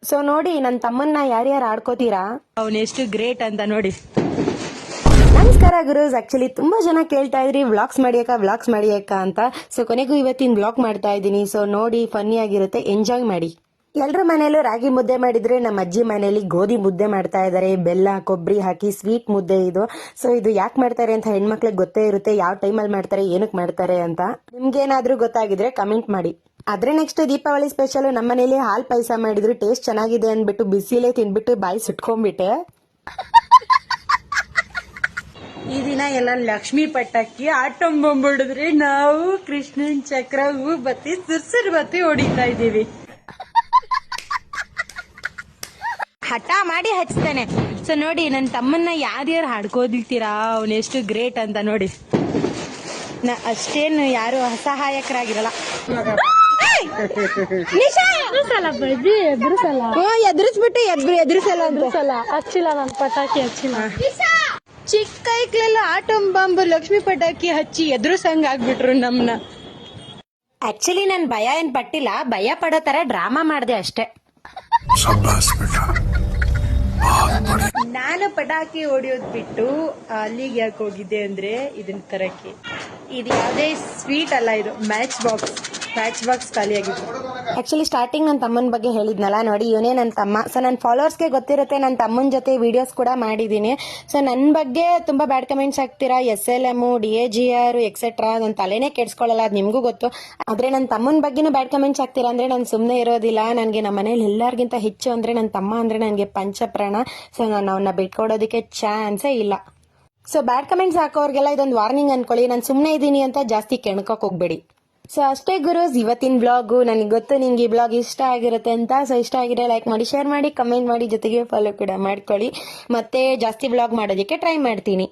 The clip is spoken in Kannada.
ಸೊ ನೋಡಿ, ನನ್ನ ತಮ್ಮನ್ನ ಯಾರ್ಯಾರು ಆಡ್ಕೋತೀರಾ, ಅವನೆಷ್ಟು ಗ್ರೇಟ್ ಅಂತ ನೋಡಿ. ನಮಸ್ಕಾರ ಗುರುಸ್. ಆಕ್ಚುಲಿ ತುಂಬಾ ಜನ ಕೇಳ್ತಾ ಇದ್ರಿ ವ್ಲಾಗ್ಸ್ ಮಾಡಿಯಕ್ಕ ಅಂತ. ಸೊ ಕೊನೆಗೂ ಇವತ್ತಿನ ವ್ಲಾಗ್ ಮಾಡ್ತಾ ಇದ್ದೀನಿ. ಸೊ ನೋಡಿ, ಫನ್ನಿ ಆಗಿರುತ್ತೆ, ಎಂಜಾಯ್ ಮಾಡಿ. ಎಲ್ರ ಮನೇಲೂ ರಾಗಿ ಮುದ್ದೆ ಮಾಡಿದ್ರೆ ನಮ್ಮ ಅಜ್ಜಿ ಮನೇಲಿ ಗೋಧಿ ಮುದ್ದೆ ಮಾಡ್ತಾ ಇದ್ದಾರೆ. ಬೆಲ್ಲ ಕೊಬ್ಬರಿ ಹಾಕಿ ಸ್ವೀಟ್ ಮುದ್ದೆ ಇದು. ಸೊ ಇದು ಯಾಕೆ ಮಾಡ್ತಾರೆ ಅಂತ ಹೆಣ್ಮಕ್ಳಿಗೆ ಗೊತ್ತೇ ಇರುತ್ತೆ, ಯಾವ ಟೈಮಲ್ಲಿ ಮಾಡ್ತಾರೆ, ಏನಕ್ಕೆ ಮಾಡ್ತಾರೆ ಅಂತ. ನಿಮ್ಗೇನಾದ್ರೂ ಗೊತ್ತಾಗಿದ್ರೆ ಕಮೆಂಟ್ ಮಾಡಿ. ಆದ್ರೆ ನೆಕ್ಸ್ಟ್ ದೀಪಾವಳಿ ಸ್ಪೆಷಲ್ ನಮ್ಮ ಮನೇಲಿ ಹಾಲ್ ಪಾಯಸ ಮಾಡಿದ್ರು. ಟೇಸ್ಟ್ ಚೆನ್ನಾಗಿದೆ ಅಂದ್ಬಿಟ್ಟು ಬಿಸಿಲೇ ತಿನ್ಬಿಟ್ಟು ಬಾಯಿ ಸುಟ್ಕೊಂಡ್ಬಿಟ್ಟೆ. ಈ ದಿನ ಎಲ್ಲ ಲಕ್ಷ್ಮೀ ಪಟಾಕಿ ಆಟಂ ಬಾಂಬ್ ಹೊಡೆದ್ರೆ ನಾವು ಕೃಷ್ಣನ್ ಚಕ್ರ ಹೂ ಬತ್ತಿ ಸುರ್ಸುರ್ ಬತ್ತಿ ಹೊಡಿತಾ ಇದ್ದೀವಿ. ಹಠ ಮಾಡಿ ಹಚ್ತಾನೆ. ಸೊ ನೋಡಿ, ನನ್ನ ತಮ್ಮನ್ನ ಯಾರ್ಯಾರು ಹಾಡ್ಕೋದಿರ್ತೀರಾ, ಅವನೆಷ್ಟು ಗ್ರೇಟ್ ಅಂತ ನೋಡಿ. ಅಷ್ಟೇನು ಯಾರು ಅಸಹಾಯಕರಾಗಿರಲ್ಲ. ಎದುರಿಸ್ಬಿಟ್ಟು ಎದುರಿಸಲ್ಲ ಹಚ್ಚಿಲ್ಲ, ನನ್ ಪಟಾಕಿ ಹಚ್ಚಿಲ್ಲ. ಚಿಕ್ಕ ಕೈಕ್ಲೆಲ್ಲ ಆಟಂ ಬಾಂಬ್ ಲಕ್ಷ್ಮಿ ಪಟಾಕಿ ಹಚ್ಚಿ ಎದುರಿಸಂಗ್ ಆಗ್ಬಿಟ್ರು ನಮ್ನ. ಆಕ್ಚುಲಿ ನನ್ ಭಯ ಏನ್ ಪಟ್ಟಿಲ್ಲ, ಭಯ ಪಡೋ ತರ ಡ್ರಾಮಾ ಮಾಡ್ದೆ ಅಷ್ಟೇ. ನಾನು ಪಟಾಕಿ ಹೊಡಿಯೋದ್ ಬಿಟ್ಟು ಅಲ್ಲಿಗೆ ಯಾಕೆ ಹೋಗಿದ್ದೆ ಅಂದ್ರೆ ಇದನ್ ತರಕ್ಕೆ. ಇದು ಯಾವುದೇ ಸ್ವೀಟ್ ಅಲ್ಲ, ಇದು ಮ್ಯಾಚ್ ಬಾಕ್ಸ್ ಖಾಲಿಯಾಗಿತ್ತು. ಆಕ್ಚುಲಿ ಸ್ಟಾರ್ಟಿಂಗ್ ನನ್ನ ತಮ್ಮನ ಬಗ್ಗೆ ಹೇಳಿದ್ನಲ್ಲ, ನೋಡಿ ಇವನೇ ನನ್ನ ತಮ್ಮ. ಸೊ ನನ್ನ ಫಾಲೋವರ್ಸ್ಗೆ ಗೊತ್ತಿರುತ್ತೆ, ನನ್ನ ತಮ್ಮನ ಜೊತೆ ವಿಡಿಯೋಸ್ ಕೂಡ ಮಾಡಿದ್ದೀನಿ. ಸೊ ನನ್ನ ಬಗ್ಗೆ ತುಂಬಾ ಬ್ಯಾಡ್ ಕಮೆಂಟ್ಸ್ ಹಾಕ್ತೀರಾ, SLM DAGR ಎಕ್ಸೆಟ್ರಾ. ನನ್ನ ತಲೆನೇ ಕೆಡ್ಸ್ಕೊಳ್ಳಲ್ಲ, ಅದು ನಿಮಗೂ ಗೊತ್ತು. ಆದ್ರೆ ನನ್ನ ತಮ್ಮನ ಬಗ್ಗೆನೂ ಬ್ಯಾಡ್ ಕಮೆಂಟ್ಸ್ ಹಾಕ್ತೀರಾ ಅಂದ್ರೆ ನಾನು ಸುಮ್ಮನೆ ಇರೋದಿಲ್ಲ. ನನಗೆ ನಮ್ಮ ಮನೇಲಿ ಎಲ್ಲರಿಗಿಂತ ಹೆಚ್ಚು ಅಂದ್ರೆ ನನ್ನ ತಮ್ಮ ಅಂದ್ರೆ ನನಗೆ ಪಂಚಪ್ರಾಣ. ಸೊ ನಾನು ಅವನ್ನ ಬಿಟ್ಕೊಡೋದಕ್ಕೆ ಚಾನ್ಸೇ ಇಲ್ಲ. ಸೊ ಬ್ಯಾಡ್ ಕಮೆಂಟ್ಸ್ ಹಾಕೋರ್ಗೆಲ್ಲ ಇದೊಂದು ವಾರ್ನಿಂಗ್ ಅನ್ಕೊಳ್ಳಿ, ನಾನು ಸುಮ್ಮನೆ ಇದ್ದೀನಿ ಅಂತ ಜಾಸ್ತಿ ಕೆಣ್ಕೋಕ್ ಹೋಗ್ಬೇಡಿ. ಸೊ ಅಷ್ಟೇ ಗುರುಸ್, ಇವತ್ತಿನ ಬ್ಲಾಗು. ನನಗೆ ಗೊತ್ತು ನಿಮ್ಗೆ ಈ ಬ್ಲಾಗ್ ಇಷ್ಟ ಆಗಿರುತ್ತೆ ಅಂತ. ಸೊ ಇಷ್ಟ ಆಗಿದ್ರೆ ಲೈಕ್ ಮಾಡಿ, ಶೇರ್ ಮಾಡಿ, ಕಮೆಂಟ್ ಮಾಡಿ, ಜೊತೆಗೆ ಫಾಲೋ ಕೂಡ ಮಾಡ್ಕೊಳ್ಳಿ. ಮತ್ತೆ ಜಾಸ್ತಿ ಬ್ಲಾಗ್ ಮಾಡೋದಕ್ಕೆ ಟ್ರೈ ಮಾಡ್ತೀನಿ.